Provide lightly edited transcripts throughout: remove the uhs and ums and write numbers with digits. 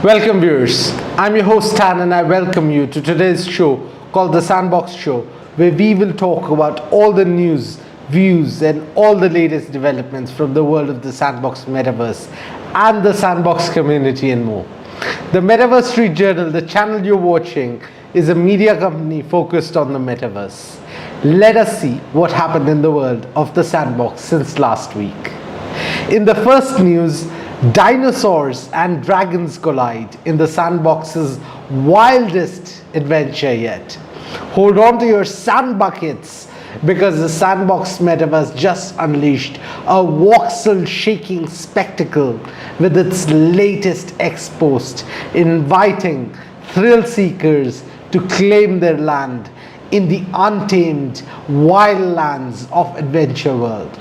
Welcome viewers, I'm your host Stan and I welcome you to today's show called The Sandbox Show, where we will talk about all the news, views, and all the latest developments from the world of the Sandbox Metaverse and the Sandbox community and more. The Metaverse Street Journal, the channel you're watching, is a media company focused on the Metaverse. Let us see what happened in the world of the Sandbox since last week. In the first news, dinosaurs and dragons collide in the Sandbox's wildest adventure yet. Hold on to your sand buckets, because the Sandbox Metaverse just unleashed a voxel-shaking spectacle with its latest X-Post, inviting thrill seekers to claim their land in the untamed wild lands of Adventure World.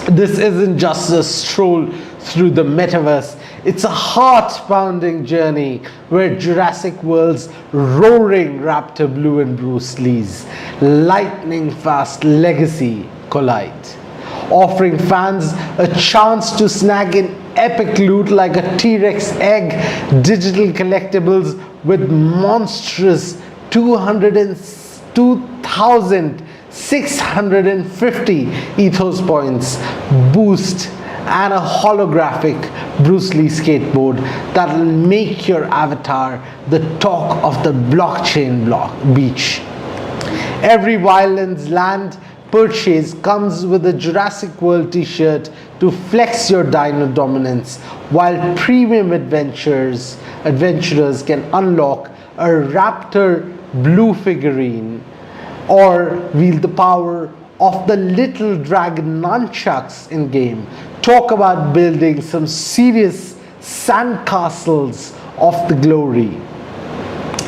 This isn't just a stroll through the metaverse, it's a heart-pounding journey where Jurassic World's roaring Raptor Blue and Bruce Lee's lightning-fast legacy collide, offering fans a chance to snag an epic loot like a T-Rex egg, digital collectibles with monstrous 202,650 ethos points boost and a holographic Bruce Lee skateboard that will make your avatar the talk of the blockchain beach. Every Wildlands land purchase comes with a Jurassic World t-shirt to flex your dino dominance, while premium adventurers can unlock a Raptor Blue figurine or wield the power of the little dragon nunchucks in game. Talk about building some serious sandcastles of the glory.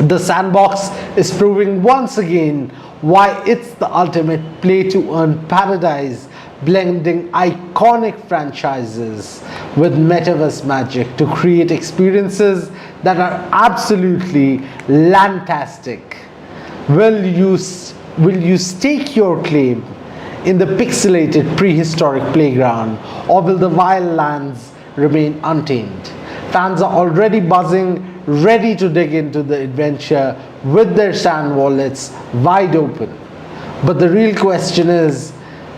The Sandbox is proving once again why it's the ultimate play to earn paradise, blending iconic franchises with metaverse magic to create experiences that are absolutely lantastic. Will you stake your claim in the pixelated prehistoric playground, or will the wild lands remain untamed? Fans are already buzzing, ready to dig into the adventure with their sand wallets wide open. But the real question is,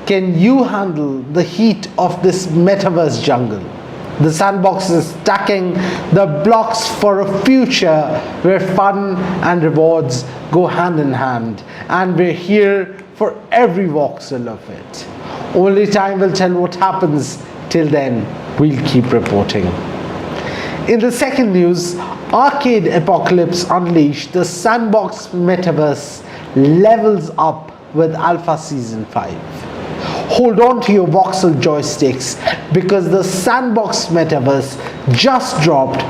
can you handle the heat of this metaverse jungle? The Sandbox is stacking the blocks for a future where fun and rewards go hand in hand, and we're here for every voxel of it. Only time will tell what happens. Till then, we'll keep reporting. In the second news, Arcade Apocalypse Unleashed, the Sandbox Metaverse levels up with Alpha Season 5. Hold on to your voxel joysticks, because the Sandbox Metaverse just dropped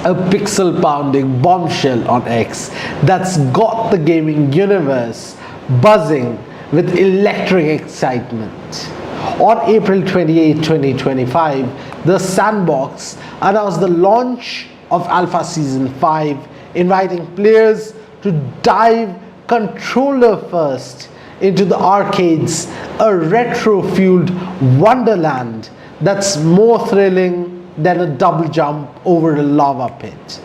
a pixel-pounding bombshell on X that's got the gaming universe buzzing with electric excitement. On April 28, 2025, the Sandbox announced the launch of Alpha Season 5, inviting players to dive controller first into the arcades, a retro-fueled wonderland that's more thrilling than a double jump over a lava pit.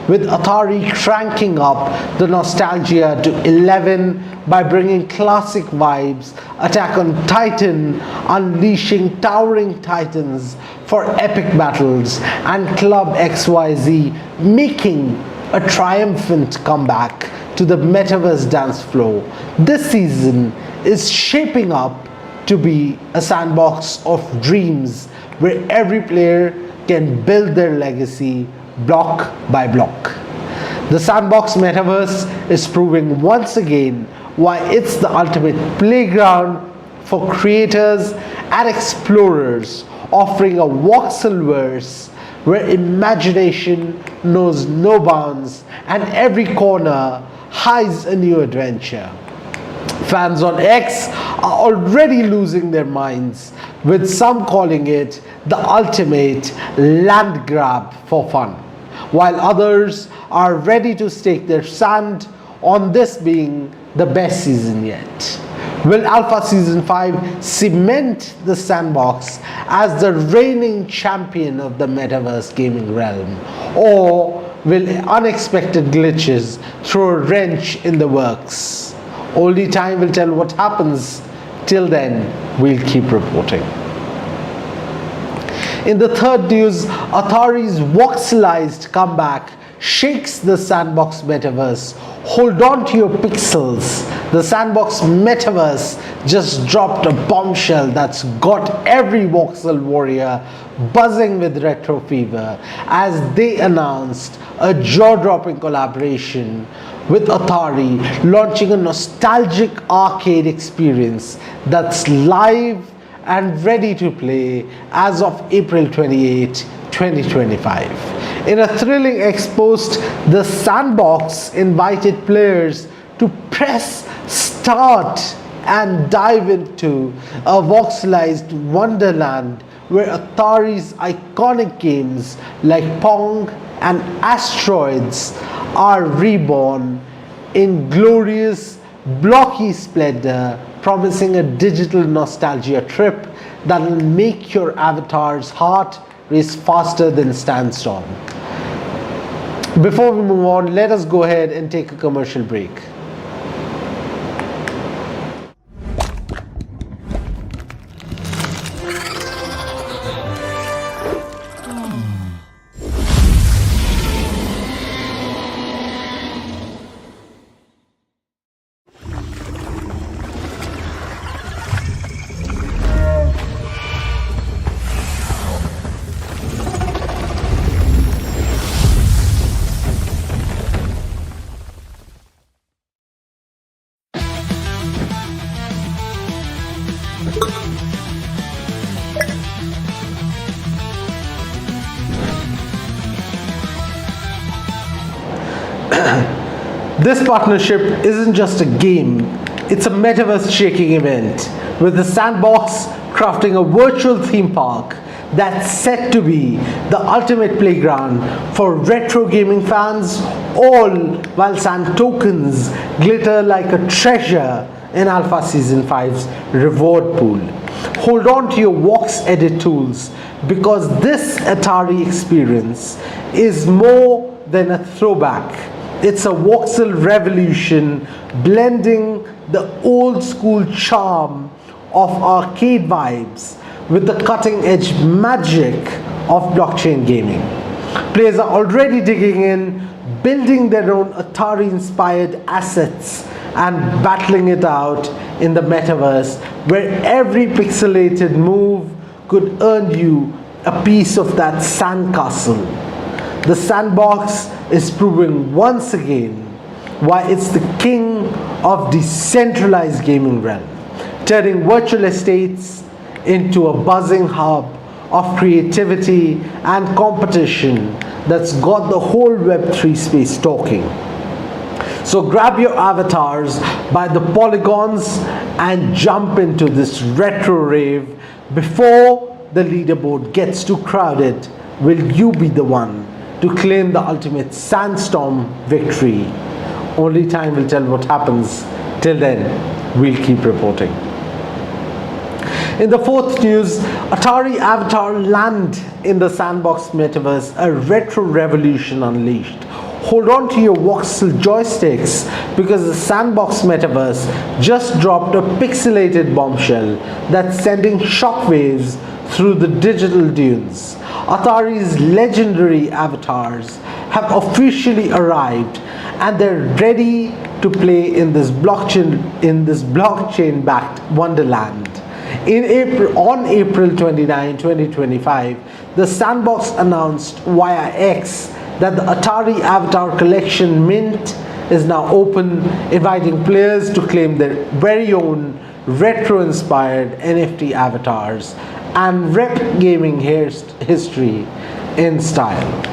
With Atari cranking up the nostalgia to 11 by bringing classic vibes, Attack on Titan unleashing towering titans for epic battles, and Club XYZ making a triumphant comeback to the metaverse dance floor. This season is shaping up to be a sandbox of dreams where every player can build their legacy block by block. The Sandbox Metaverse is proving once again why it's the ultimate playground for creators and explorers, offering a voxelverse where imagination knows no bounds and every corner hides a new adventure. Fans on X are already losing their minds, with some calling it the ultimate land grab for fun, while others are ready to stake their sand on this being the best season yet. Will Alpha Season 5 cement the Sandbox as the reigning champion of the metaverse gaming realm? Or will unexpected glitches throw a wrench in the works? Only time will tell what happens. Till then, we'll keep reporting. In the third news, Atari's voxelized comeback shakes the Sandbox Metaverse. Hold on to your pixels. The Sandbox Metaverse just dropped a bombshell that's got every voxel warrior buzzing with retro fever as they announced a jaw-dropping collaboration with Atari, launching a nostalgic arcade experience that's live and ready to play as of April 28, 2025. In a thrilling ex-post, the Sandbox invited players to press start and dive into a voxelized wonderland where Atari's iconic games like Pong and Asteroids are reborn in glorious, blocky splendor, promising a digital nostalgia trip that will make your avatar's heart race faster than Sandstorm. Before we move on, let us go ahead and take a commercial break. This partnership isn't just a game, it's a metaverse-shaking event, with the Sandbox crafting a virtual theme park that's set to be the ultimate playground for retro gaming fans, all while Sand tokens glitter like a treasure in Alpha Season 5's reward pool. Hold on to your Vox edit tools, because this Atari experience is more than a throwback. It's a voxel revolution, blending the old school charm of arcade vibes with the cutting edge magic of blockchain gaming. Players are already digging in, building their own Atari inspired assets and battling it out in the metaverse, where every pixelated move could earn you a piece of that sandcastle. The Sandbox is proving once again why it's the king of decentralized gaming realm, turning virtual estates into a buzzing hub of creativity and competition that's got the whole Web3 space talking. So grab your avatars by the polygons and jump into this retro rave before the leaderboard gets too crowded. Will you be the one to claim the ultimate Sandstorm victory? Only time will tell what happens. Till then, we'll keep reporting. In the fourth news, Atari Avatar land in the Sandbox Metaverse, a retro revolution unleashed. Hold on to your voxel joysticks, because the Sandbox Metaverse just dropped a pixelated bombshell that's sending shockwaves through the digital dunes. Atari's legendary avatars have officially arrived, and they're ready to play in this blockchain-backed wonderland. On April 29, 2025, the Sandbox announced via X that the Atari Avatar Collection Mint is now open, inviting players to claim their very own retro-inspired NFT avatars and rep gaming history in style.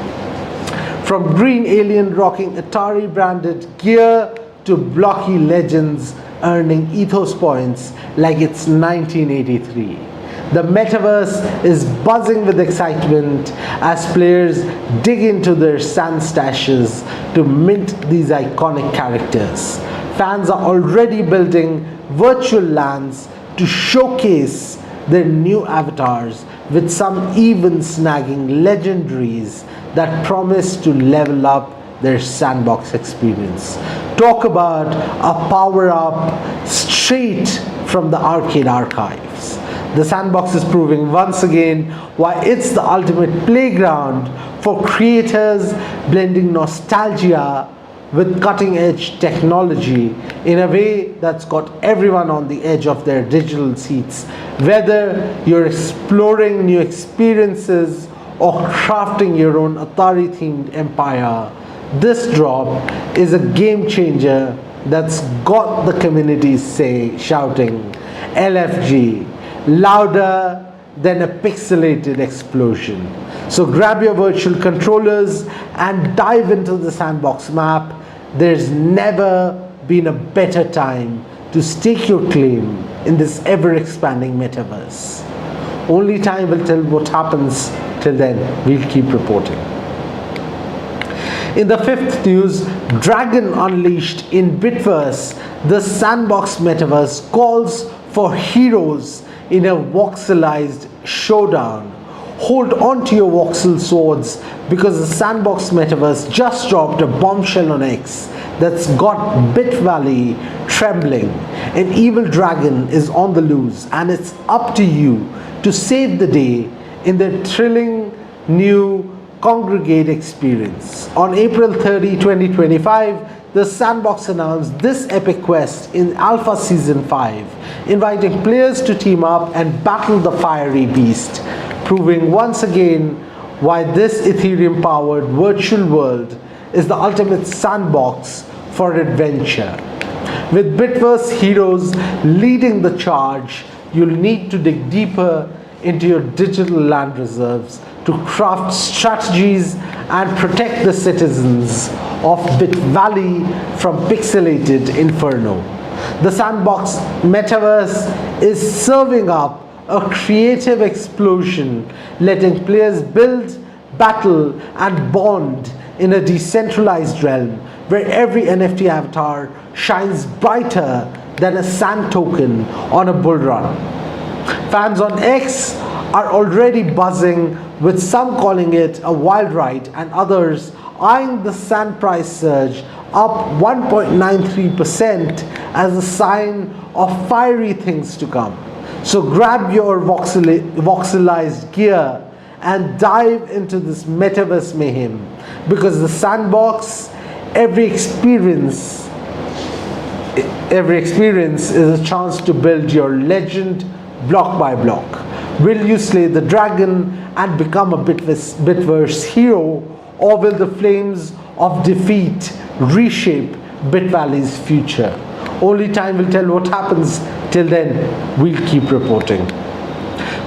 From green alien rocking Atari branded gear to blocky legends earning ethos points like it's 1983. The metaverse is buzzing with excitement as players dig into their sand stashes to mint these iconic characters. Fans are already building virtual lands to showcase their new avatars, with some even snagging legendaries that promise to level up their sandbox experience. Talk about a power up straight from the arcade archives. The Sandbox is proving once again why it's the ultimate playground for creators, blending nostalgia with cutting edge technology in a way that's got everyone on the edge of their digital seats. Whether you're exploring new experiences or crafting your own Atari themed empire, this drop is a game changer that's got the community shouting LFG, louder than a pixelated explosion. So grab your virtual controllers and dive into the Sandbox map. There's never been a better time to stake your claim in this ever-expanding metaverse. Only time will tell what happens. Till then, we'll keep reporting. In the fifth news, Dragon Unleashed in Bitverse, the Sandbox metaverse calls for heroes in a voxelized showdown. Hold on to your voxel swords because the Sandbox metaverse just dropped a bombshell on X that's got Bit Valley trembling. An evil dragon is on the loose and it's up to you to save the day in the thrilling new Congregate experience. On April 30, 2025, the Sandbox announced this epic quest in Alpha Season 5, inviting players to team up and battle the fiery beast, proving once again why this Ethereum-powered virtual world is the ultimate sandbox for adventure. With Bitverse heroes leading the charge, you'll need to dig deeper into your digital land reserves to craft strategies and protect the citizens of Bit Valley from pixelated inferno. The Sandbox metaverse is serving up a creative explosion, letting players build, battle, and bond in a decentralized realm where every NFT avatar shines brighter than a sand token on a bull run. Fans on X are already buzzing, with some calling it a wild ride and others eyeing the sand price surge up 1.93% as a sign of fiery things to come. So grab your voxelized gear and dive into this metaverse mayhem, because the Sandbox, every experience is a chance to build your legend block by block. Will you slay the dragon and become a Bitverse hero, or will the flames of defeat reshape Bit Valley's future? Only time will tell what happens. Till then, we'll keep reporting.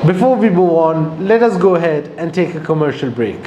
Before we move on, let us go ahead and take a commercial break.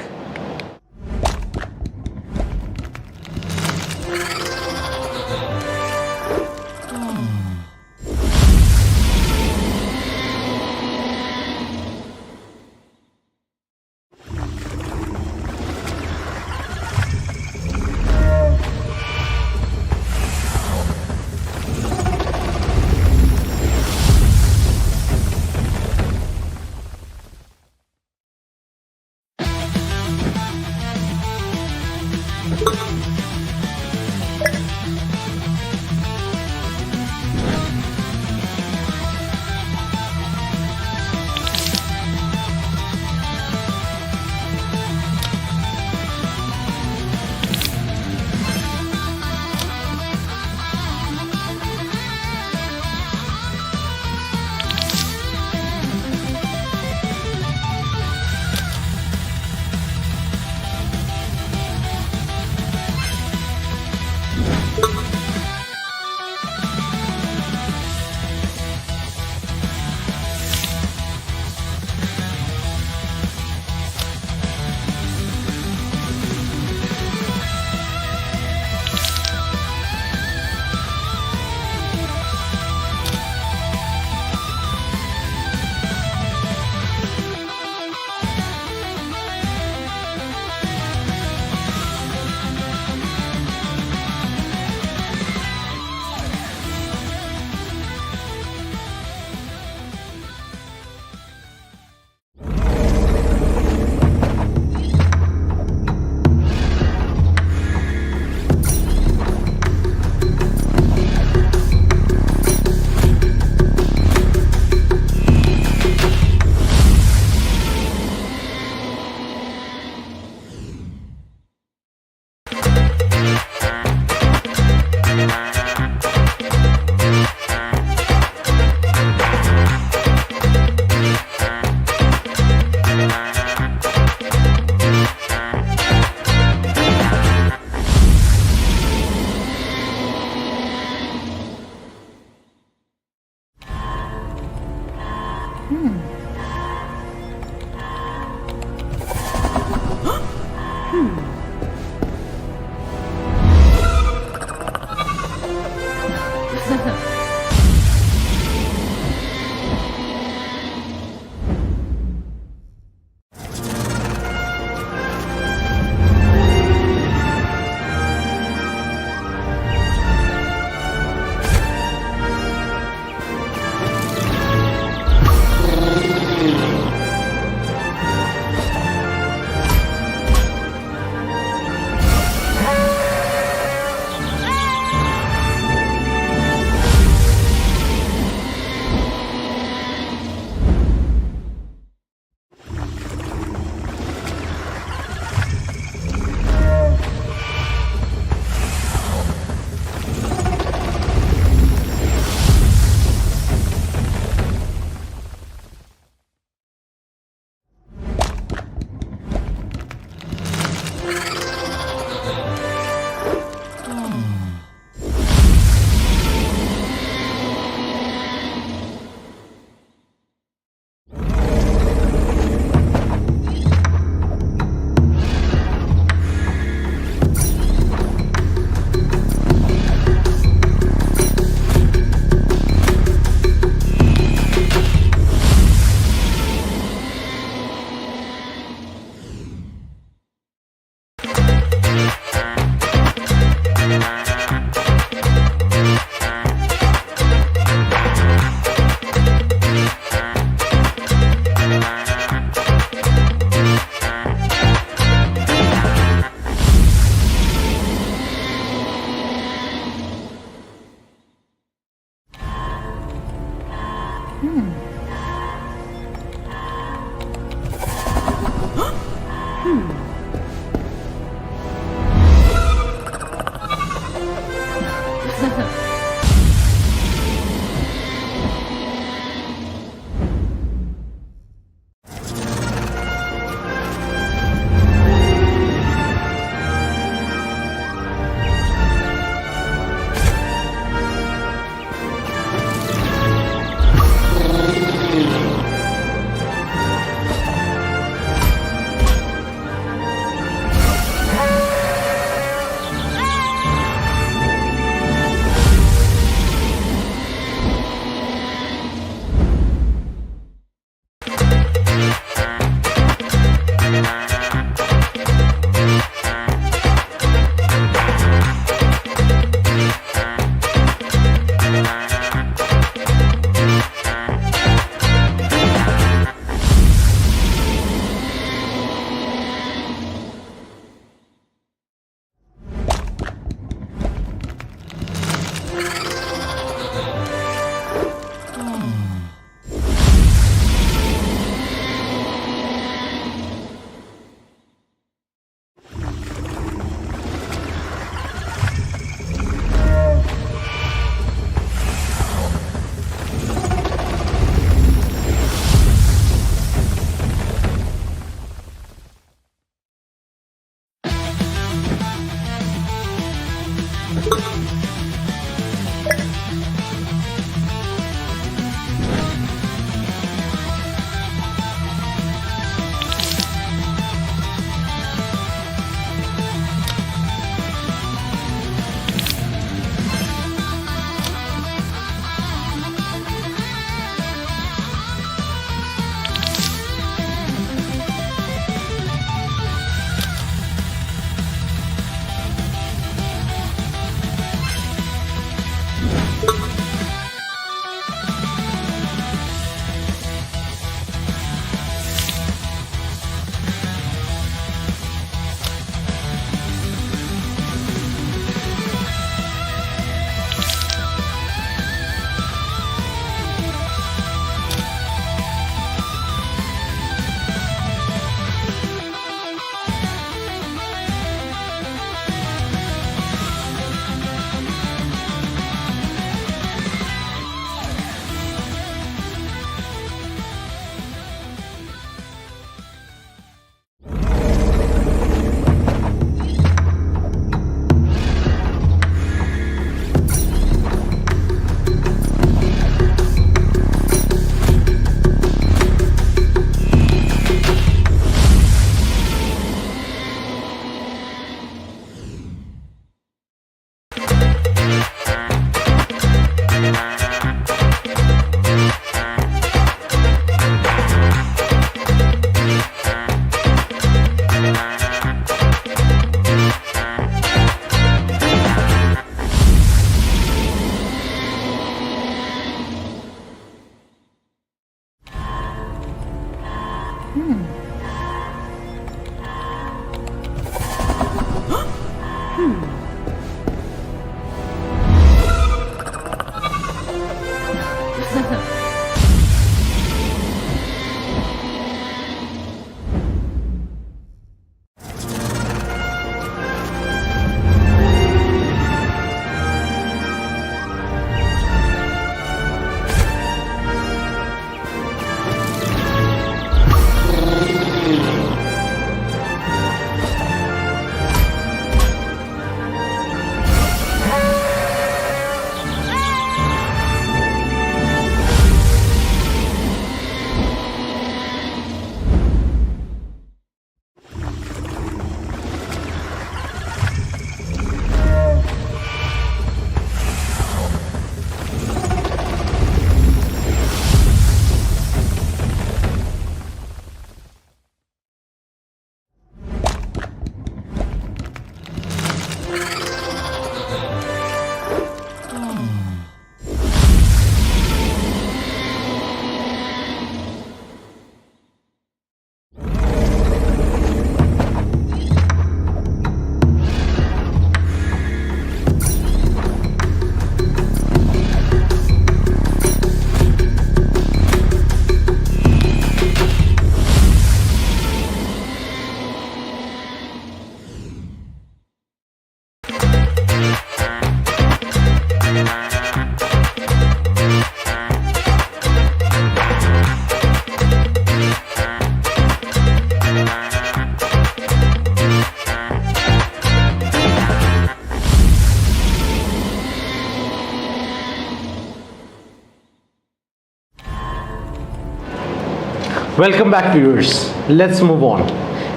Welcome back, viewers. Let's move on.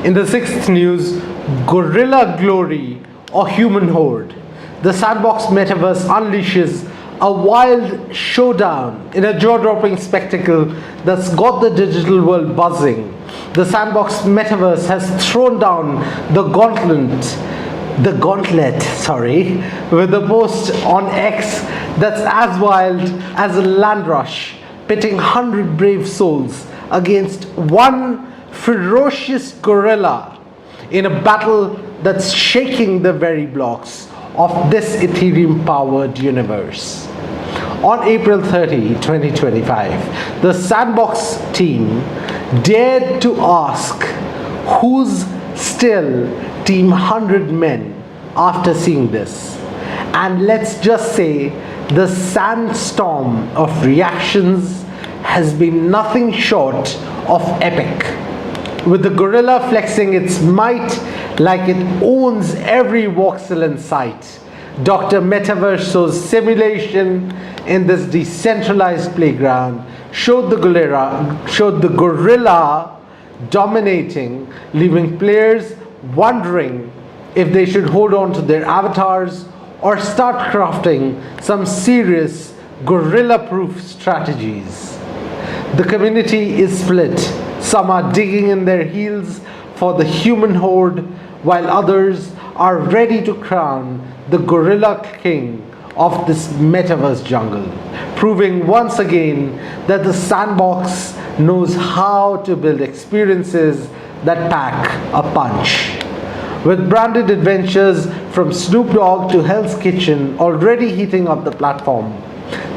In the sixth news, Gorilla Glory or Human Horde. The Sandbox Metaverse unleashes a wild showdown in a jaw-dropping spectacle that's got the digital world buzzing. The Sandbox Metaverse has thrown down the gauntlet, with a post on X that's as wild as a land rush, pitting 100 brave souls against one ferocious gorilla in a battle that's shaking the very blocks of this Ethereum-powered universe. On April 30, 2025, the Sandbox team dared to ask who's still Team 100 Men after seeing this. And let's just say the sandstorm of reactions has been nothing short of epic, with the gorilla flexing its might like it owns every voxel in sight. Dr. Metaverse's simulation in this decentralized playground showed the gorilla dominating, leaving players wondering if they should hold on to their avatars or start crafting some serious gorilla-proof strategies. The community is split. Some are digging in their heels for the human horde, while others are ready to crown the gorilla king of this metaverse jungle, proving once again that the Sandbox knows how to build experiences that pack a punch. With branded adventures from Snoop Dogg to Hell's Kitchen already heating up the platform,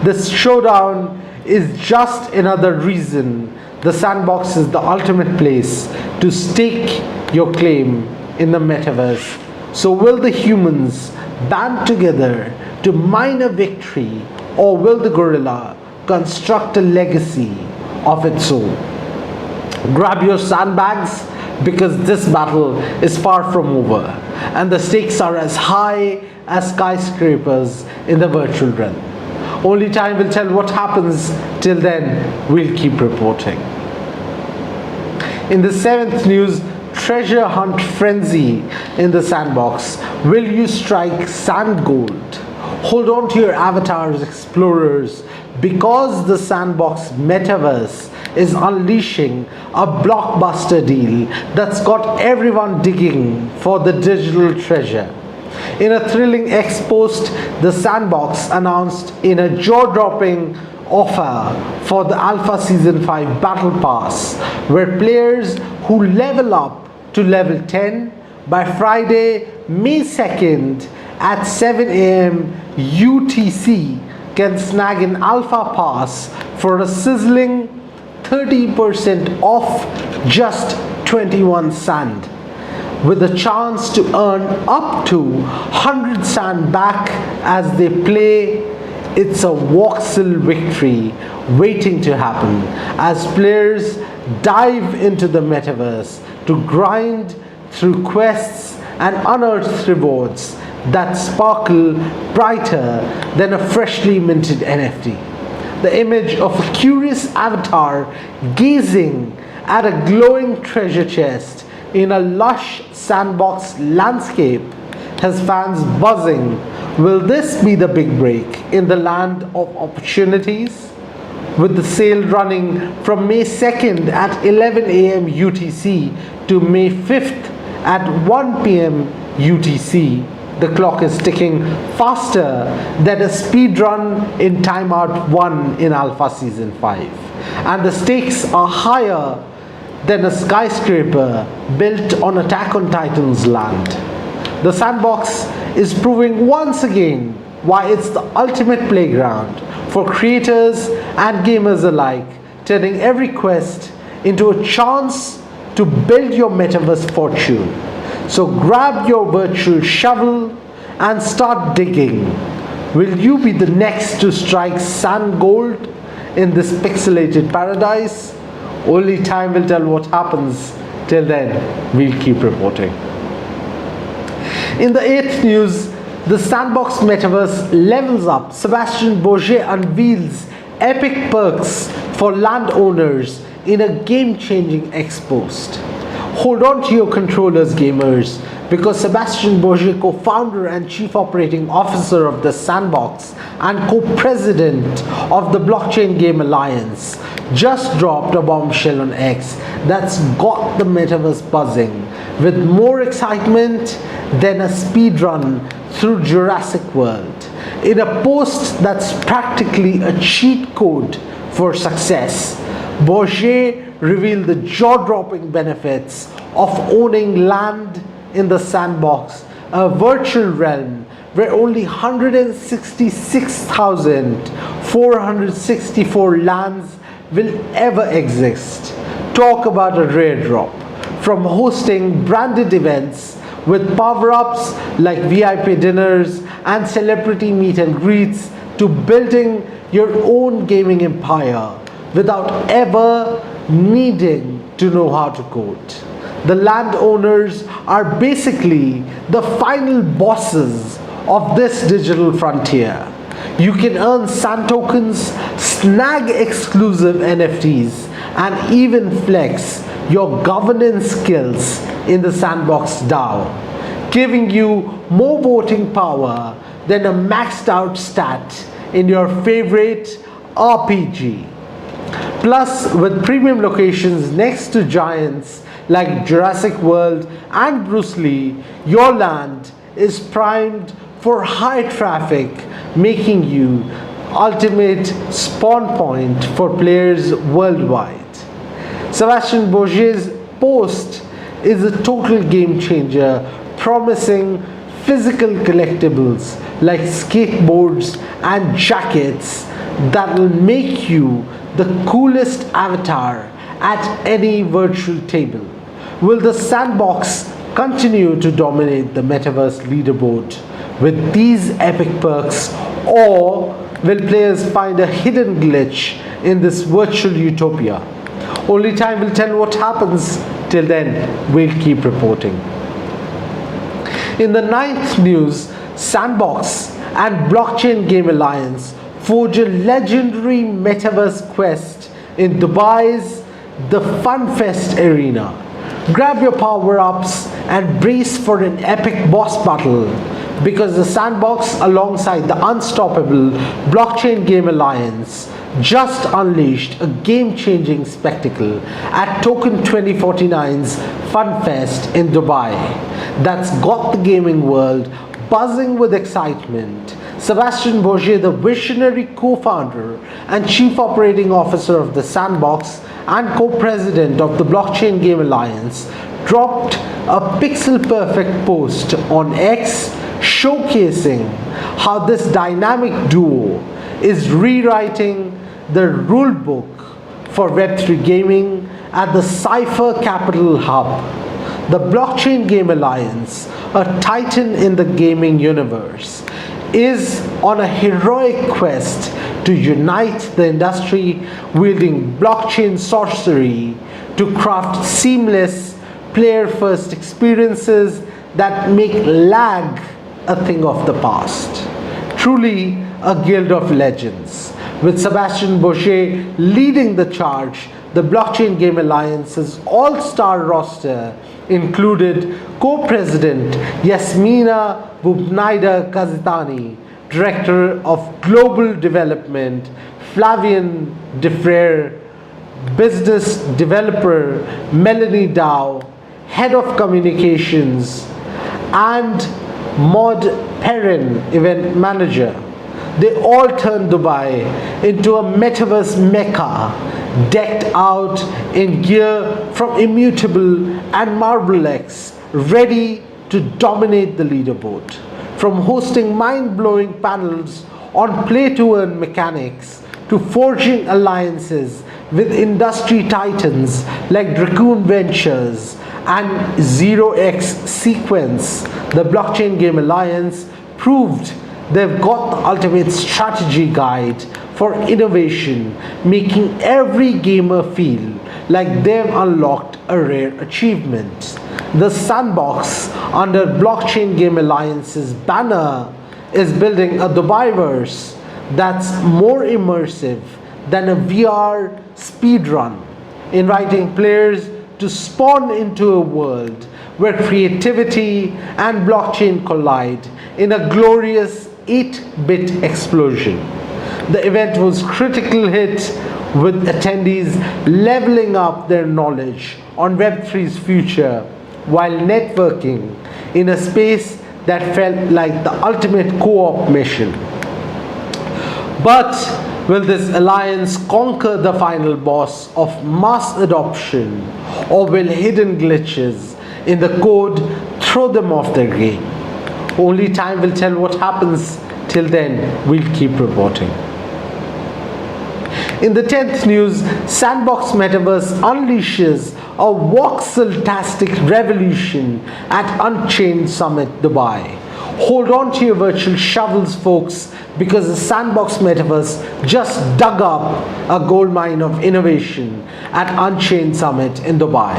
this showdown is just another reason the Sandbox is the ultimate place to stake your claim in the metaverse. So will the humans band together to mine a victory, or will the gorilla construct a legacy of its own? Grab your sandbags, because this battle is far from over and the stakes are as high as skyscrapers in the virtual realm. Only time will tell what happens. Till then, we'll keep reporting. In the seventh news, treasure hunt frenzy in the Sandbox. Will you strike sand gold? Hold on to your avatars, explorers, because the Sandbox Metaverse is unleashing a blockbuster deal that's got everyone digging for the digital treasure. In a thrilling X post, the Sandbox announced in a jaw-dropping offer for the Alpha Season 5 Battle Pass, where players who level up to level 10 by Friday, May 2nd at 7 a.m. UTC can snag an Alpha Pass for a sizzling 30% off just 21 Sand, with a chance to earn up to 100 Sand back as they play. It's a voxel victory waiting to happen as players dive into the metaverse to grind through quests and unearth rewards that sparkle brighter than a freshly minted NFT. The image of a curious avatar gazing at a glowing treasure chest in a lush sandbox landscape has fans buzzing. Will this be the big break in the land of opportunities? With the sale running from May 2nd at 11 a.m. UTC to May 5th at 1 p.m. UTC, the clock is ticking faster than a speed run in Timeout 1 in Alpha Season 5. And the stakes are higher than a skyscraper built on Attack on Titan's land. The Sandbox is proving once again why it's the ultimate playground for creators and gamers alike, turning every quest into a chance to build your metaverse fortune. So grab your virtual shovel and start digging. Will you be the next to strike sand gold in this pixelated paradise? Only time will tell what happens. Till then, we'll keep reporting. In the 8th news, the Sandbox Metaverse levels up. Sebastian Bourget unveils epic perks for landowners in a game-changing ex-post. Hold on to your controllers, gamers, because Sebastian Bourget, co-founder and chief operating officer of the Sandbox and co-president of the Blockchain Game Alliance, just dropped a bombshell on X that's got the metaverse buzzing with more excitement than a speed run through Jurassic World. In a post that's practically a cheat code for success, Bourget revealed the jaw-dropping benefits of owning land in the Sandbox, a virtual realm where only 166,464 lands will ever exist. Talk about a rare drop. From hosting branded events with power-ups like VIP dinners and celebrity meet and greets to building your own gaming empire without ever needing to know how to code. The landowners are basically the final bosses of this digital frontier. You can earn sand tokens, snag exclusive NFTs, and even flex your governance skills in the Sandbox DAO, giving you more voting power than a maxed out stat in your favorite RPG. Plus, with premium locations next to giants like Jurassic World and Bruce Lee, your land is primed for high traffic, making you ultimate spawn point for players worldwide. Sebastian Bourget's post is a total game changer, promising physical collectibles like skateboards and jackets that will make you the coolest avatar at any virtual table. Will the Sandbox continue to dominate the metaverse leaderboard with these epic perks, or will players find a hidden glitch in this virtual utopia? Only time will tell what happens. Till then, we'll keep reporting. In the 9th news, Sandbox and Blockchain Game Alliance forge a legendary metaverse quest in Dubai's The FunFest Arena. Grab your power-ups and brace for an epic boss battle, because the Sandbox, alongside the unstoppable Blockchain Game Alliance, just unleashed a game-changing spectacle at Token 2049's FunFest in Dubai that's got the gaming world buzzing with excitement, Sebastian Bourget, the visionary co-founder and chief operating officer of the Sandbox and co-president of the Blockchain Game Alliance, dropped a pixel-perfect post on X showcasing how this dynamic duo is rewriting the rulebook for Web3 gaming at the Cypher Capital Hub. The Blockchain Game Alliance, a titan in the gaming universe, is on a heroic quest to unite the industry, wielding blockchain sorcery to craft seamless player-first experiences that make lag a thing of the past. Truly a guild of legends. With Sebastian Bourget leading the charge, the Blockchain Game Alliance's all-star roster included co-president Yasmina Bubnaida Kazitani, director of global development Flavian Defrere, business developer Melanie Dow, head of communications, and Maud Perrin, event manager. They all turned Dubai into a metaverse mecca, decked out in gear from Immutable and MarbleX, ready to dominate the leaderboard. From hosting mind-blowing panels on play-to-earn mechanics to forging alliances with industry titans like Dracoon Ventures and 0x Sequence, the Blockchain Game Alliance proved they've got the ultimate strategy guide for innovation, making every gamer feel like they've unlocked a rare achievement. The Sandbox, under Blockchain Game Alliance's banner, is building a Dubaiverse that's more immersive than a VR speedrun, inviting players to spawn into a world where creativity and blockchain collide in a glorious 8-bit explosion. The event was a critical hit, with attendees leveling up their knowledge on Web3's future while networking in a space that felt like the ultimate co-op mission. But will this alliance conquer the final boss of mass adoption, or will hidden glitches in the code throw them off their game? Only time will tell what happens. Till then, we'll keep reporting. In the 10th news, Sandbox Metaverse unleashes a voxel-tastic revolution at Unchained Summit Dubai. Hold on to your virtual shovels, folks, because the Sandbox Metaverse just dug up a goldmine of innovation at Unchained Summit in Dubai.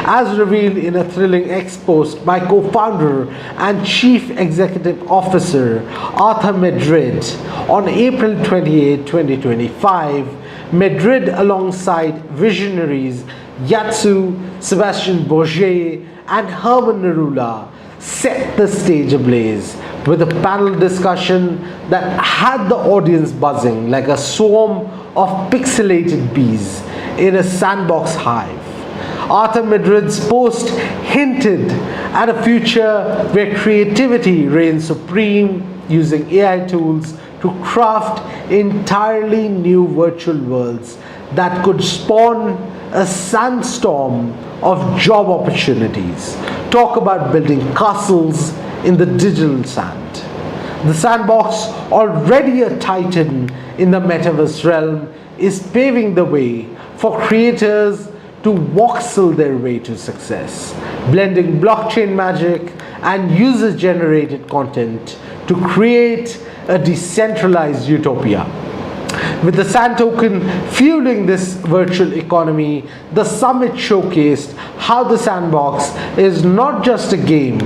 As revealed in a thrilling X post by co-founder and chief executive officer Arthur Madrid on April 28, 2025, Madrid, alongside visionaries Yatsu, Sebastian Bourget, and Herman Narula, set the stage ablaze with a panel discussion that had the audience buzzing like a swarm of pixelated bees in a sandbox hive. Arthur Madrid's post hinted at a future where creativity reigns supreme, using AI tools to craft entirely new virtual worlds that could spawn a sandstorm of job opportunities. Talk about building castles in the digital sand. The Sandbox, already a titan in the metaverse realm, is paving the way for creators to voxel their way to success, blending blockchain magic and user-generated content to create a decentralized utopia. With the Sand token fueling this virtual economy, the summit showcased how the Sandbox is not just a game,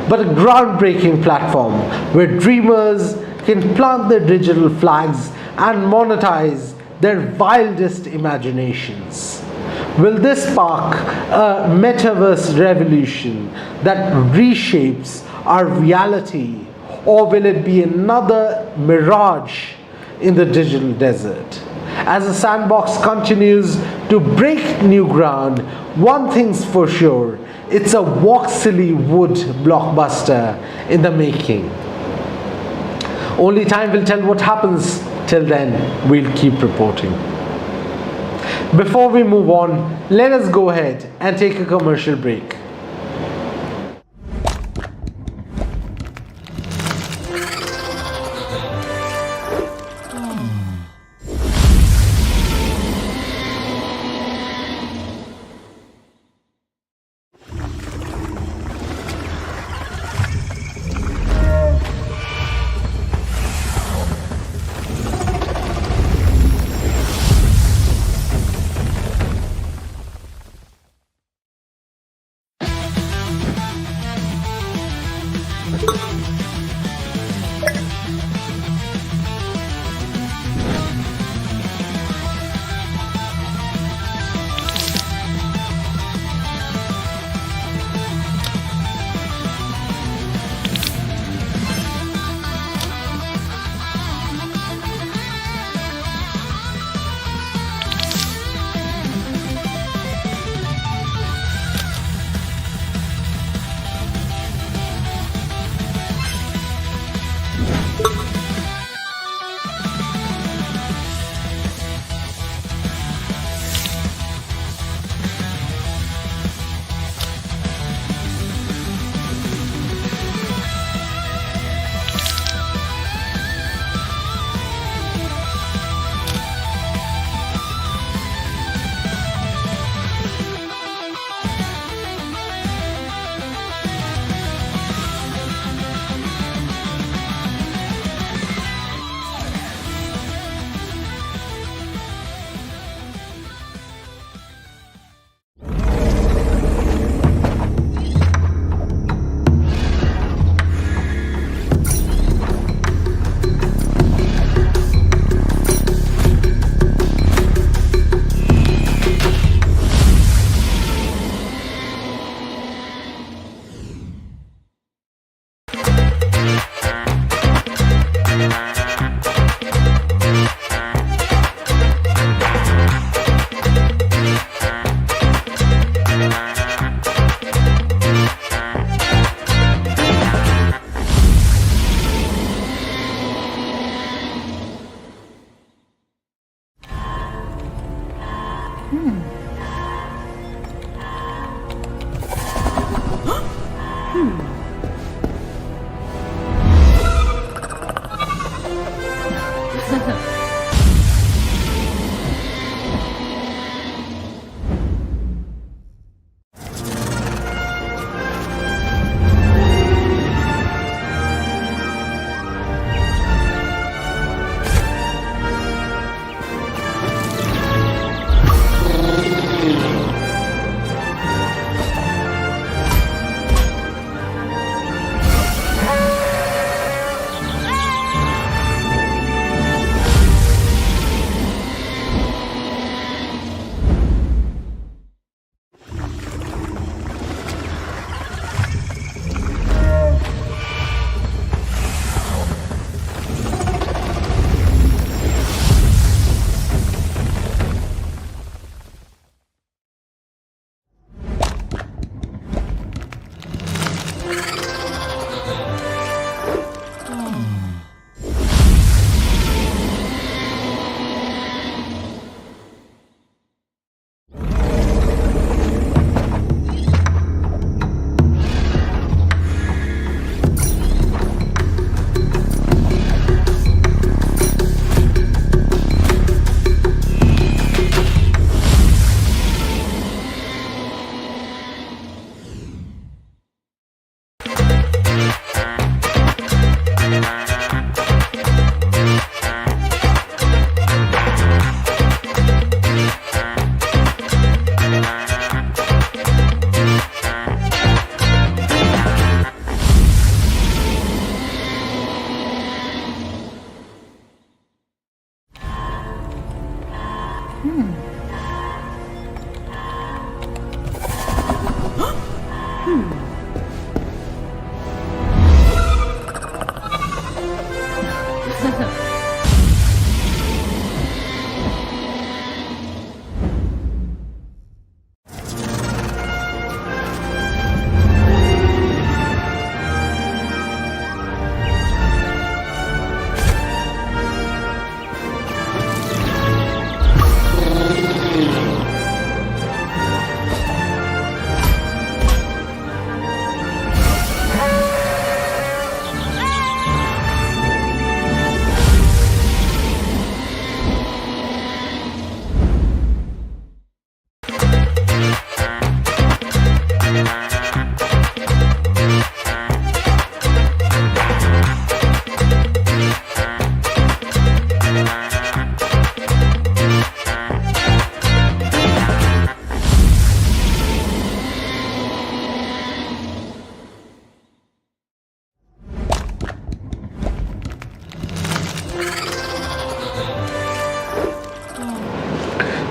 but a groundbreaking platform where dreamers can plant their digital flags and monetize their wildest imaginations. Will this spark a metaverse revolution that reshapes our reality, or will it be another mirage in the digital desert? As the Sandbox continues to break new ground, one thing's for sure, it's a voxely wood blockbuster in the making. Only time will tell what happens. Till then, we'll keep reporting. Before we move on, let us go ahead and take a commercial break.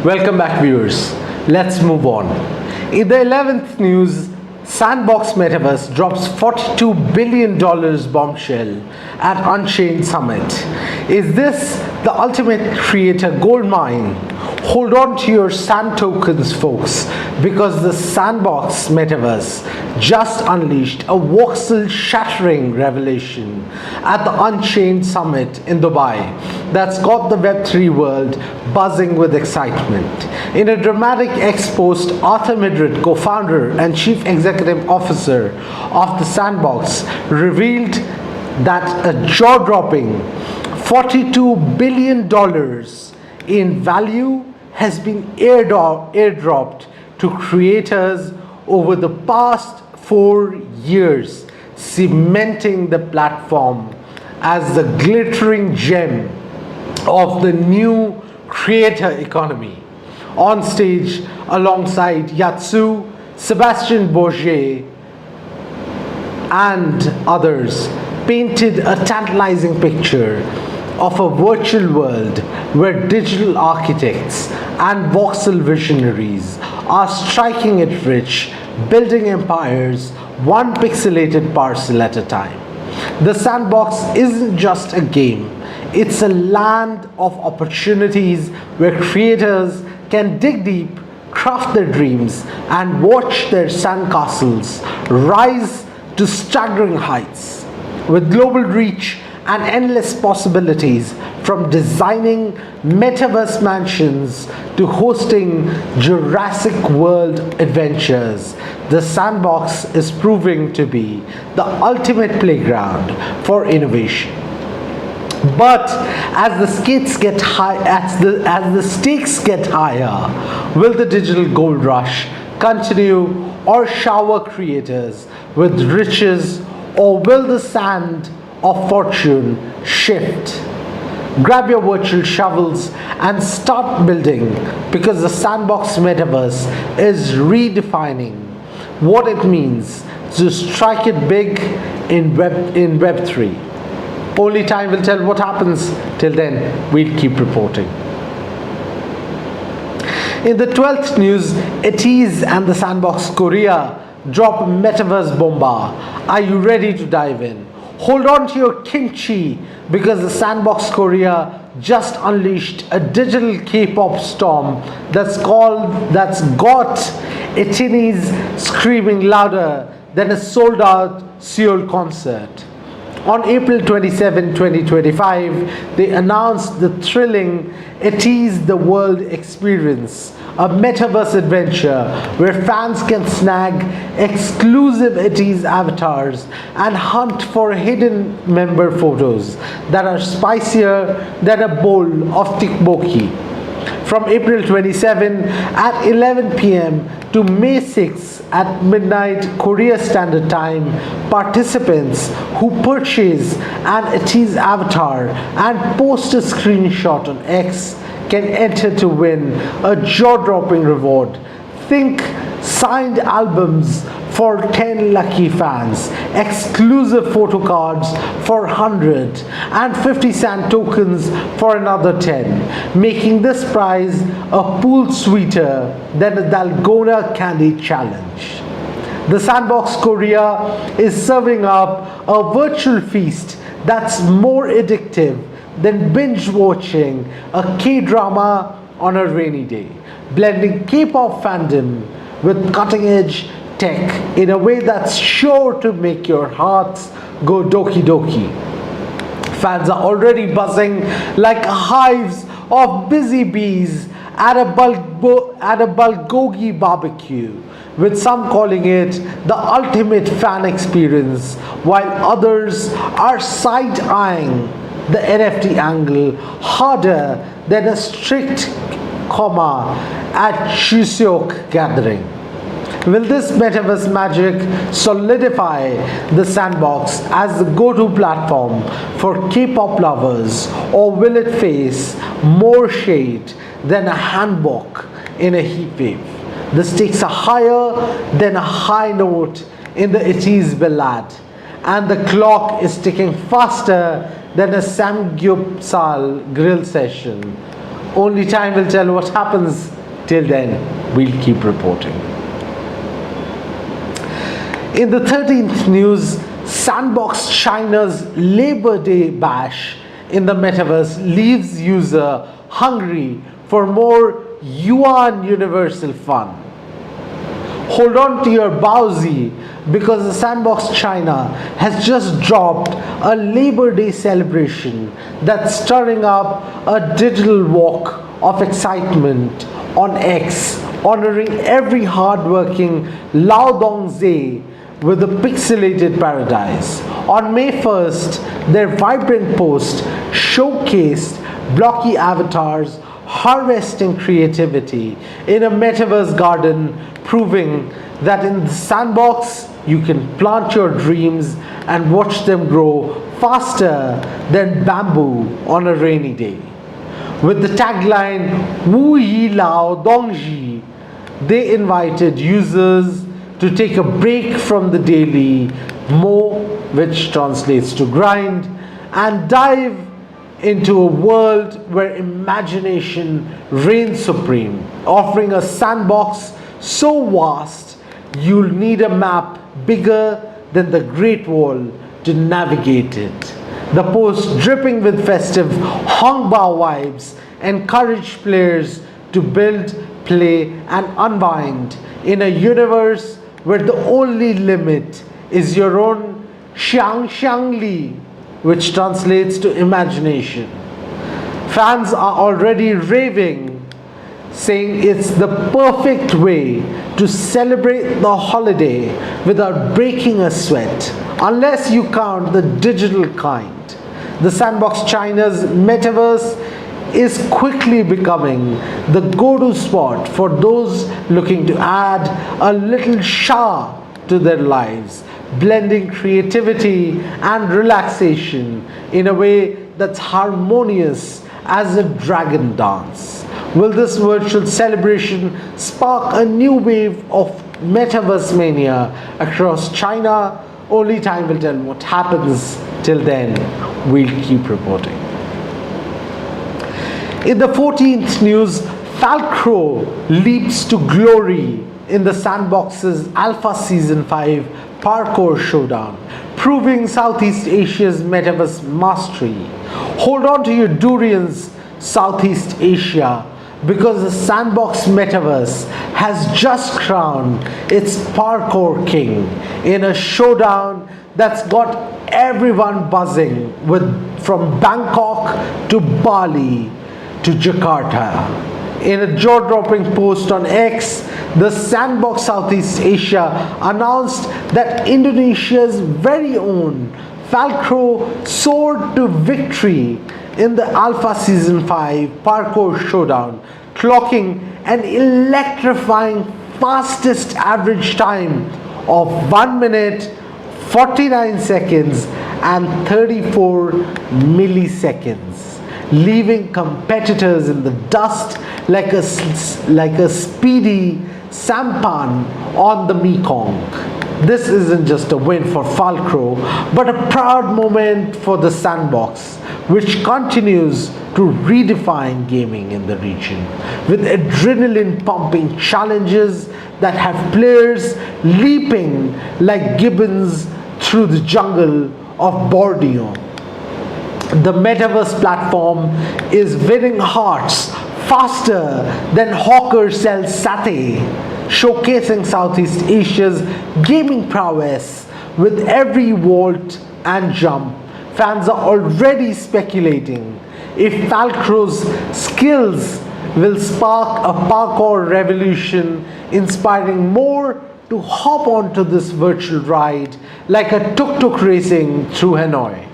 Welcome back, viewers. Let's move on. In the 11th news, Sandbox Metaverse drops $42 billion bombshell at Unchained Summit. Is this the ultimate creator goldmine? Hold on to your sand tokens, folks, because the Sandbox Metaverse just unleashed a voxel-shattering revelation at the Unchained Summit in Dubai that's got the Web3 world buzzing with excitement. In a dramatic ex-post, Arthur Midrid, co-founder and chief executive officer of the Sandbox, revealed that a jaw-dropping $42 billion in value has been airdropped to creators over the past 4 years, cementing the platform as the glittering gem of the new creator economy. On stage, alongside Yatsu, Sebastian Bourget, and others, painted a tantalizing picture of a virtual world where digital architects and voxel visionaries are striking it rich, building empires one pixelated parcel at a time. The Sandbox isn't just a game, it's a land of opportunities where creators can dig deep, craft their dreams, and watch their sandcastles rise to staggering heights. With global reach and endless possibilities, from designing metaverse mansions to hosting Jurassic World adventures, the Sandbox is proving to be the ultimate playground for innovation. But as the stakes get higher, will the digital gold rush continue or shower creators with riches, or will the sand of fortune shift? Grab your virtual shovels and start building, because the Sandbox Metaverse is redefining what it means to strike it big in Web3. Only time will tell what happens. Till then, we'll keep reporting. In the 12th news, Etease and the Sandbox Korea drop Metaverse Bomba. Are you ready to dive in? Hold on to your kimchi, because the Sandbox Korea just unleashed a digital K-pop storm that's got Etease screaming louder than a sold-out Seoul concert. On April 27, 2025, they announced the thrilling Etease the World experience, a metaverse adventure where fans can snag exclusive Etease avatars and hunt for hidden member photos that are spicier than a bowl of tteokbokki. From April 27 at 11 p.m. to May 6 at midnight Korea Standard Time, participants who purchase an Etease avatar and post a screenshot on X can enter to win a jaw-dropping reward. Think signed albums for 10 lucky fans, exclusive photo cards for 100, and 50 sand tokens for another 10, making this prize a pool sweeter than a Dalgona candy challenge. The Sandbox Korea is serving up a virtual feast that's more addictive than binge watching a K-drama on a rainy day, blending K-pop fandom with cutting-edge tech in a way that's sure to make your hearts go doki doki. Fans are already buzzing like hives of busy bees at a bulgogi barbecue, with some calling it the ultimate fan experience, while others are side-eyeing the NFT angle harder than a strict comma at Chuseok gathering. Will this metaverse magic solidify the Sandbox as the go-to platform for K-pop lovers, or will it face more shade than a hanbok in a heat wave? The stakes are higher than a high note in the Etease ballad, and the clock is ticking faster than a Samgyeopsal grill session Only time will tell what happens. Till then, we'll keep reporting. In the 13th news, Sandbox China's Labor Day bash in the Metaverse leaves user hungry for more yuan universal fun. Hold on to your bowsy, because the Sandbox China has just dropped a Labor Day celebration that's stirring up a digital walk of excitement on X, honoring every hardworking Lao Dong Zhe with a pixelated paradise. On May 1st, their vibrant post showcased blocky avatars harvesting creativity in a metaverse garden, proving that in the Sandbox you can plant your dreams and watch them grow faster than bamboo on a rainy day. With the tagline Wu Yi Lao Dongji, they invited users to take a break from the daily mo, which translates to grind, and dive into a world where imagination reigns supreme, offering a sandbox so vast you'll need a map bigger than the Great Wall to navigate it. The post, dripping with festive Hongbao vibes, encouraged players to build, play, and unwind in a universe where the only limit is your own Xiang Li, which translates to imagination. Fans are already raving, saying it's the perfect way to celebrate the holiday without breaking a sweat, unless you count the digital kind. The Sandbox China's Metaverse is quickly becoming the go-to spot for those looking to add a little Shah to their lives, blending creativity and relaxation in a way that's harmonious as a dragon dance. Will this virtual celebration spark a new wave of metaverse mania across China? Only time will tell what happens. Till then, we'll keep reporting. In the 14th news, Falcro leaps to glory in the Sandbox's Alpha Season 5 Parkour Showdown, proving Southeast Asia's metaverse mastery. Hold on to your durians, Southeast Asia, because the Sandbox Metaverse has just crowned its parkour king in a showdown that's got everyone buzzing, from Bangkok to Bali to Jakarta. In a jaw-dropping post on X, the Sandbox Southeast Asia announced that Indonesia's very own Falcro soared to victory in the Alpha Season 5 Parkour Showdown, clocking an electrifying fastest average time of 1 minute, 49 seconds and 34 milliseconds, leaving competitors in the dust like a speedy sampan on the Mekong. This isn't just a win for Falcro, but a proud moment for the Sandbox, which continues to redefine gaming in the region, with adrenaline-pumping challenges that have players leaping like gibbons through the jungle of Borneo. The Metaverse platform is winning hearts faster than hawkers sell satay, showcasing Southeast Asia's gaming prowess with every vault and jump. Fans are already speculating if Falcro's skills will spark a parkour revolution, inspiring more to hop onto this virtual ride like a tuk-tuk racing through Hanoi.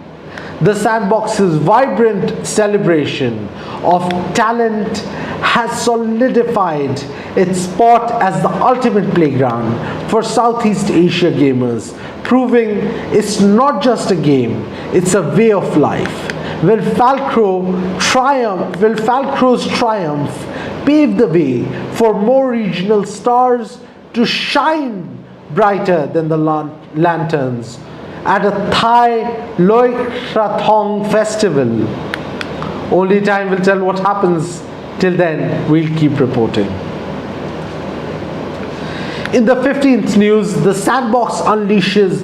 The Sandbox's vibrant celebration of talent has solidified its spot as the ultimate playground for Southeast Asia gamers, proving it's not just a game, it's a way of life. Will Falcro's triumph pave the way for more regional stars to shine brighter than the lanterns at a Thai Loy Krathong festival? Only time will tell what happens. Till then, we'll keep reporting. In the 15th news, the Sandbox unleashes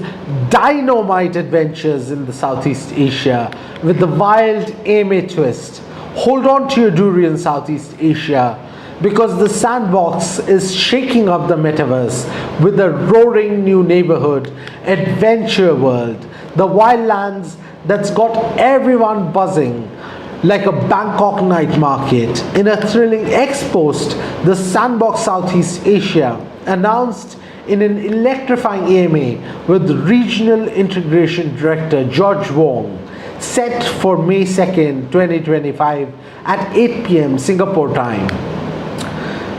dynamite adventures in the Southeast Asia with the wild AMA twist. Hold on to your durian, Southeast Asia, because the Sandbox is shaking up the metaverse with a roaring new neighborhood, adventure world, the wildlands that's got everyone buzzing like a Bangkok night market. In a thrilling ex-post, the Sandbox Southeast Asia announced in an electrifying AMA with Regional Integration Director George Wong, set for May 2nd, 2025 at 8 p.m. Singapore time,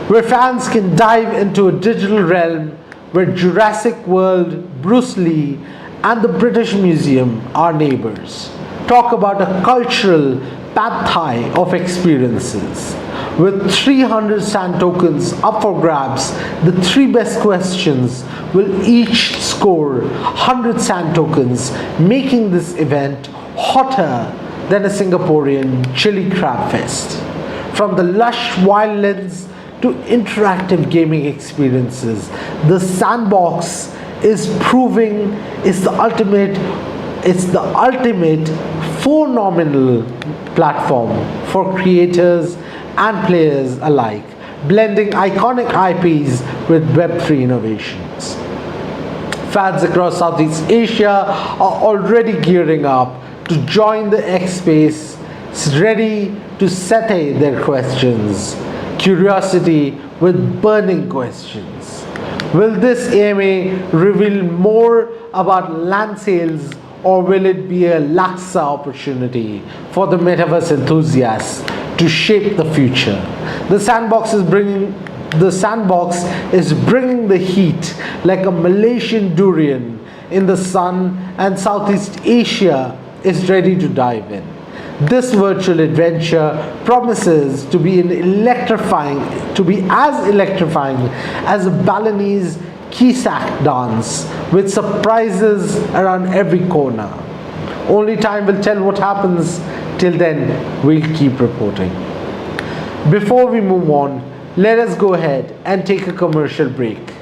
where fans can dive into a digital realm where Jurassic World, Bruce Lee, and the British Museum are neighbors. Talk about a cultural pad thai of experiences. With 300 sand tokens up for grabs, the 3 best questions will each score 100 sand tokens, making this event hotter than a Singaporean chili crab fest. From the lush wildlands to interactive gaming experiences, the Sandbox is proving it's the ultimate phenomenal platform for creators and players alike, blending iconic IPs with Web3 innovations. Fans across Southeast Asia are already gearing up to join the X space, ready to settle their questions. Curiosity with burning questions. Will this AMA reveal more about land sales, or will it be a Laksa opportunity for the metaverse enthusiasts to shape the future? The Sandbox is bringing the heat like a Malaysian durian in the sun, and Southeast Asia is ready to dive in. This virtual adventure promises to be as electrifying as a Balinese Kisak dance, with surprises around every corner. Only time will tell what happens. Till then, we'll keep reporting. Before we move on, let us go ahead and take a commercial break.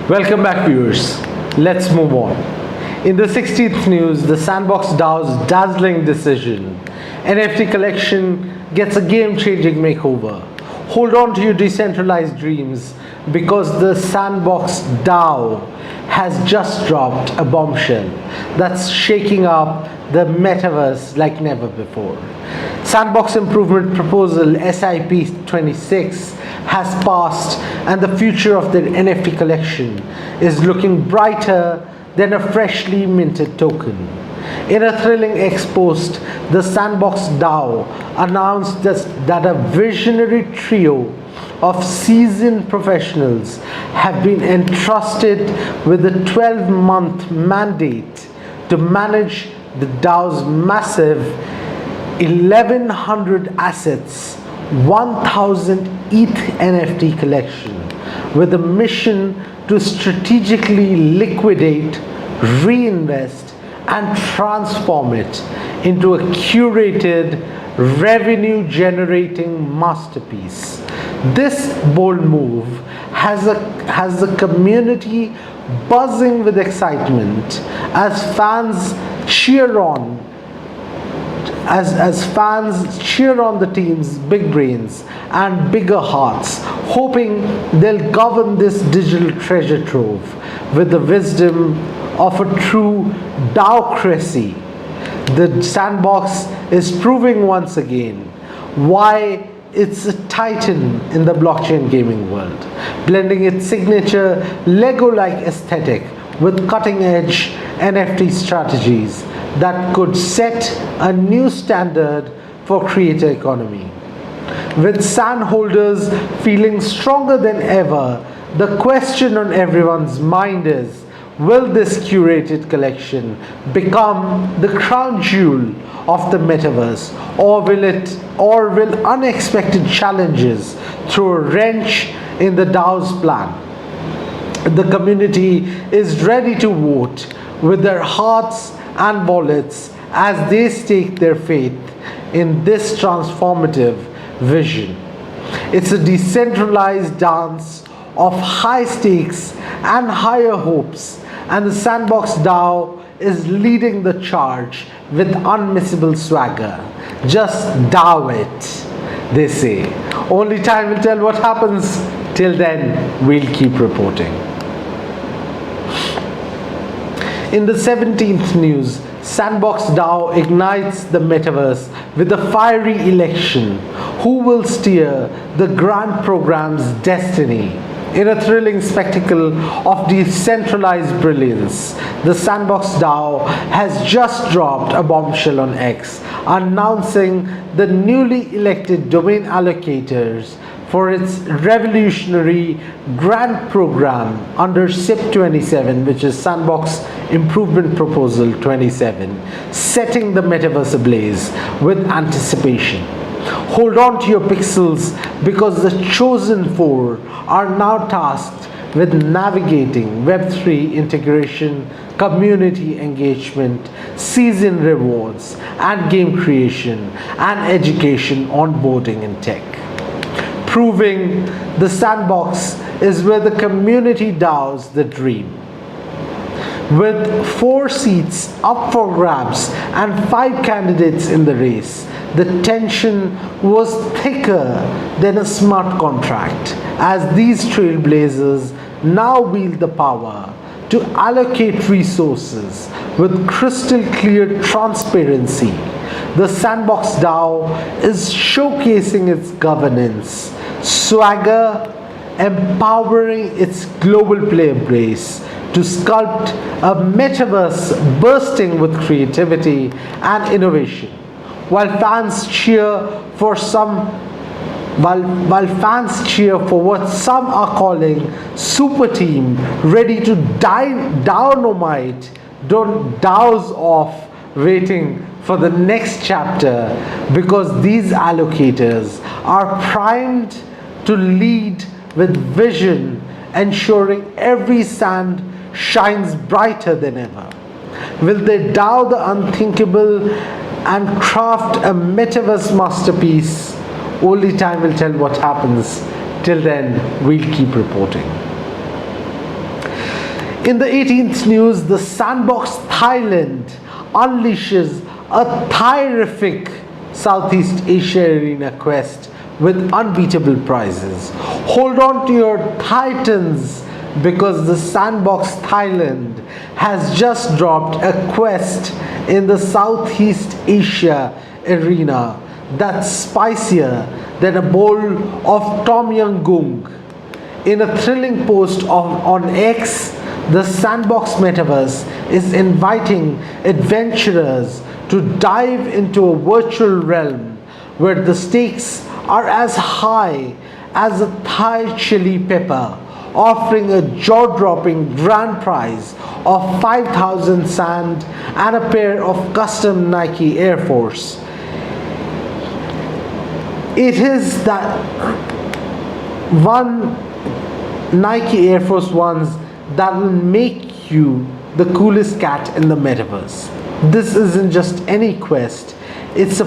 Welcome back, viewers. Let's move on. In the 16th news, the Sandbox DAO's dazzling decision. NFT collection gets a game-changing makeover. Hold on to your decentralized dreams because the Sandbox DAO has just dropped a bombshell that's shaking up the metaverse like never before. Sandbox Improvement Proposal SIP 26 has passed, and the future of the NFT collection is looking brighter than a freshly minted token. In a thrilling ex-post, the Sandbox DAO announced that a visionary trio of seasoned professionals have been entrusted with a 12-month mandate to manage the DAO's massive 1,100 assets, 1,000 ETH NFT collection, with a mission to strategically liquidate, reinvest, and transform it into a curated, revenue-generating masterpiece. This bold move has the community buzzing with excitement as fans cheer on the team's big brains and bigger hearts, hoping they'll govern this digital treasure trove with the wisdom of a true DAOcracy. The Sandbox is proving once again why it's a titan in the blockchain gaming world, blending its signature Lego-like aesthetic with cutting-edge NFT strategies that could set a new standard for creator economy. With sand holders feeling stronger than ever, the question on everyone's mind is, will this curated collection become the crown jewel of the metaverse, or will unexpected challenges throw a wrench in the DAO's plan? The community is ready to vote with their hearts and wallets as they stake their faith in this transformative vision. It's a decentralized dance of high stakes and higher hopes, and the Sandbox DAO is leading the charge with unmissable swagger. Just DAO it, they say. Only time will tell what happens. Till then, we'll keep reporting. In the 17th news, Sandbox DAO ignites the metaverse with a fiery election. Who will steer the grand program's destiny? In a thrilling spectacle of decentralized brilliance, the Sandbox DAO has just dropped a bombshell on X, announcing the newly elected domain allocators for its revolutionary grant program under SIP 27, which is Sandbox Improvement Proposal 27, setting the metaverse ablaze with anticipation. Hold on to your pixels because the chosen four are now tasked with navigating Web3 integration, community engagement, season rewards, and game creation and education onboarding in tech. Proving the Sandbox is where the community DAOs the dream. With 4 seats up for grabs and 5 candidates in the race, the tension was thicker than a smart contract, as these trailblazers now wield the power to allocate resources with crystal clear transparency. The Sandbox DAO is showcasing its governance, swagger, empowering its global player base to sculpt a metaverse bursting with creativity and innovation. While fans cheer for what some are calling super team ready to dynamite, don't douse off waiting for the next chapter, because these allocators are primed to lead with vision, ensuring every sand shines brighter than ever. Will they DAO the unthinkable and craft a metaverse masterpiece, Only time will tell what happens. Till then, we'll keep reporting. In the 18th news, the Sandbox Thailand unleashes a terrific Southeast Asia Arena quest with unbeatable prizes. Hold on to your titans, because the Sandbox Thailand has just dropped a quest in the Southeast Asia Arena that's spicier than a bowl of Tom Yum Goong. In a thrilling post on X, the Sandbox Metaverse is inviting adventurers to dive into a virtual realm where the stakes are as high as a Thai chili pepper, offering a jaw-dropping grand prize of 5,000 sand and a pair of custom Nike Air Force. It is that one Nike Air Force Ones that will make you the coolest cat in the metaverse. This isn't just any quest. It's a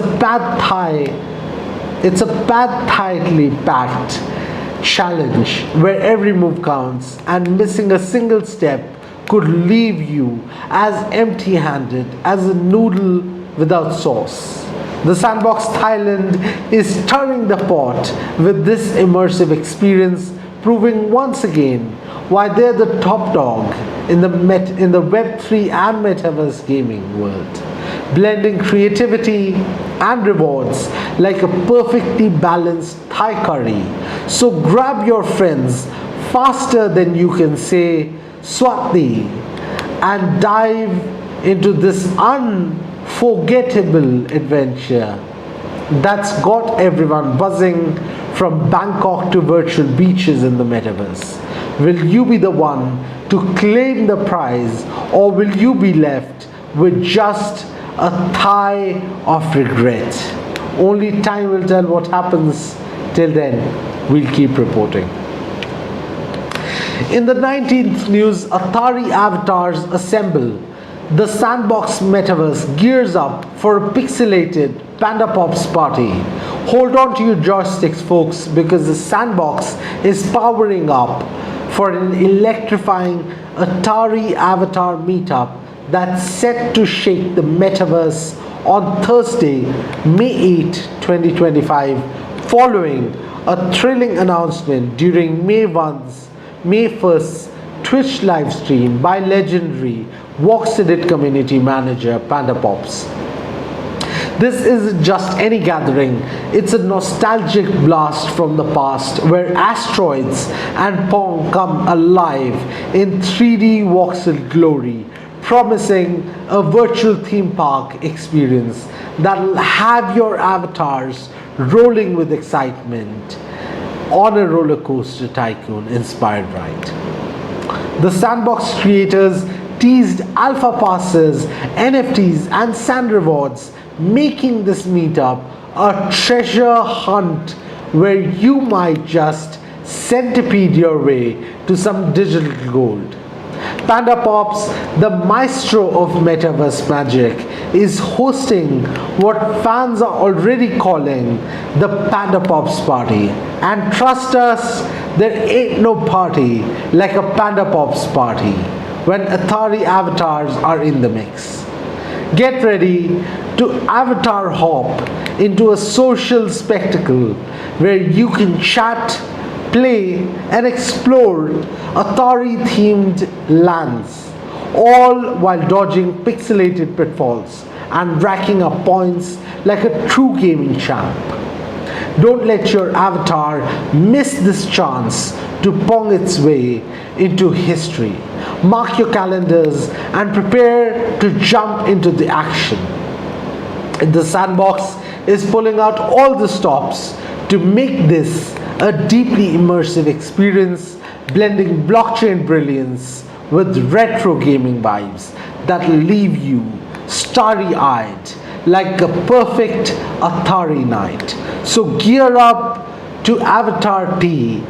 tightly packed challenge where every move counts, and missing a single step could leave you as empty-handed as a noodle without sauce. The Sandbox Thailand is stirring the pot with this immersive experience, proving once again why they're the top dog in the Web3 and Metaverse gaming world, blending creativity and rewards like a perfectly balanced Thai curry. So grab your friends faster than you can say Swati and dive into this unforgettable adventure that's got everyone buzzing from Bangkok to virtual beaches in the metaverse. Will you be the one to claim the prize, or will you be left with just a thigh of regret? Only time will tell what happens. Till then, we'll keep reporting. In the 19th news, Atari avatars assemble. The Sandbox Metaverse gears up for a pixelated Panda Pops party. Hold on to your joysticks, folks, because the Sandbox is powering up for an electrifying Atari avatar meetup that's set to shake the metaverse on Thursday, May 8, 2025, following a thrilling announcement during May 1st Twitch live stream by legendary Vox Edit community manager Panda Pops. This isn't just any gathering, it's a nostalgic blast from the past where asteroids and Pong come alive in 3D voxel glory, promising a virtual theme park experience that'll have your avatars rolling with excitement on a roller coaster tycoon inspired ride. The Sandbox creators teased alpha passes, NFTs, and sand rewards, making this meetup a treasure hunt where you might just centipede your way to some digital gold. Panda Pops, the maestro of metaverse magic, is hosting what fans are already calling the Panda Pops party. And trust us, there ain't no party like a Panda Pops party when Atari avatars are in the mix. Get ready to avatar hop into a social spectacle where you can chat, play, and explore Atari-themed lands, all while dodging pixelated pitfalls and racking up points like a true gaming champ. Don't let your avatar miss this chance to pong its way into history. Mark your calendars and prepare to jump into the action. The Sandbox is pulling out all the stops to make this a deeply immersive experience, blending blockchain brilliance with retro gaming vibes that will leave you starry-eyed like a perfect Atari night. So gear up to Avatar T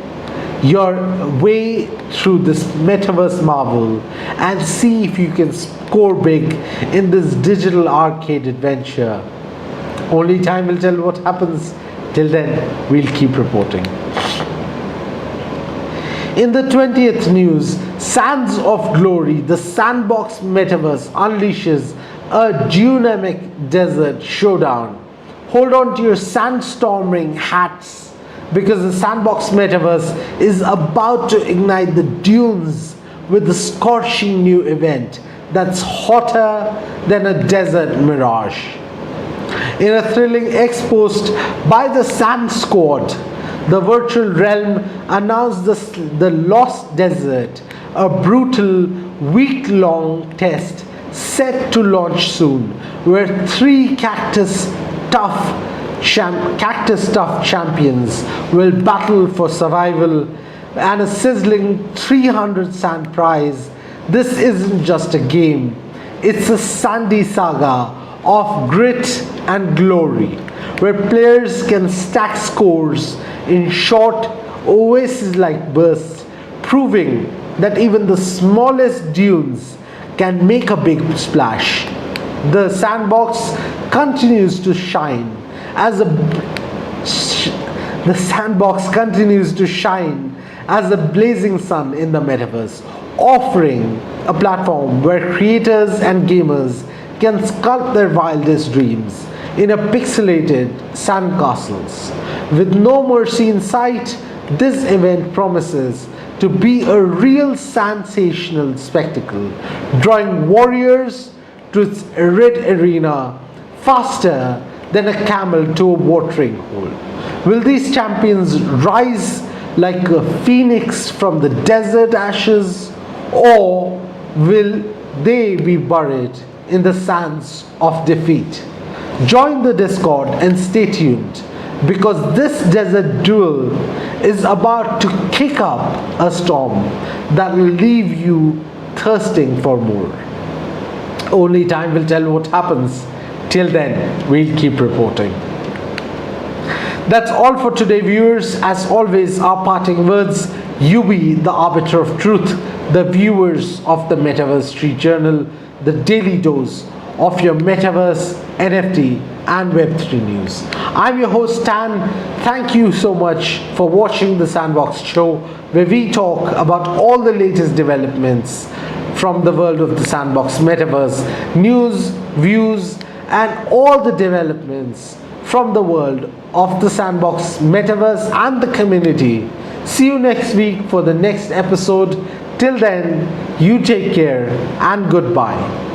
your way through this metaverse marvel and see if you can score big in this digital arcade adventure. Only time will tell what happens. Till then, we'll keep reporting. In the 20th news, Sands of Glory, the Sandbox Metaverse unleashes a dynamic desert showdown. Hold on to your sandstorming hats because the Sandbox Metaverse is about to ignite the dunes with a scorching new event that's hotter than a desert mirage. In a thrilling ex-post by the Sand Squad, the virtual realm announced the Lost Desert, a brutal week-long test set to launch soon, where three cactus-tough champions will battle for survival and a sizzling 300 sand prize. This isn't just a game, it's a sandy saga of grit and glory, where players can stack scores in short oasis-like bursts, proving that even the smallest dunes can make a big splash. The sandbox continues to shine as a blazing sun in the metaverse, offering a platform where creators and gamers can sculpt their wildest dreams in a pixelated sandcastles. With no mercy in sight, this event promises to be a real sensational spectacle, drawing warriors to its red arena faster than a camel to a watering hole. Will these champions rise like a phoenix from the desert ashes, or will they be buried in the sands of defeat? Join the Discord and stay tuned, because this desert duel is about to kick up a storm that will leave you thirsting for more. Only time will tell what happens. Till then, we'll keep reporting. That's all for today, viewers. As always, our parting words: you be the arbiter of truth, the viewers of the Metaverse Street Journal, the daily dose of your Metaverse, NFT, and Web3 news. I'm your host Tan. Thank you so much for watching the Sandbox show, where we talk about all the latest developments from the world of the Sandbox Metaverse, news, views, and all the developments from the world of the Sandbox Metaverse and the community. See you next week for the next episode. Till then, you take care and goodbye.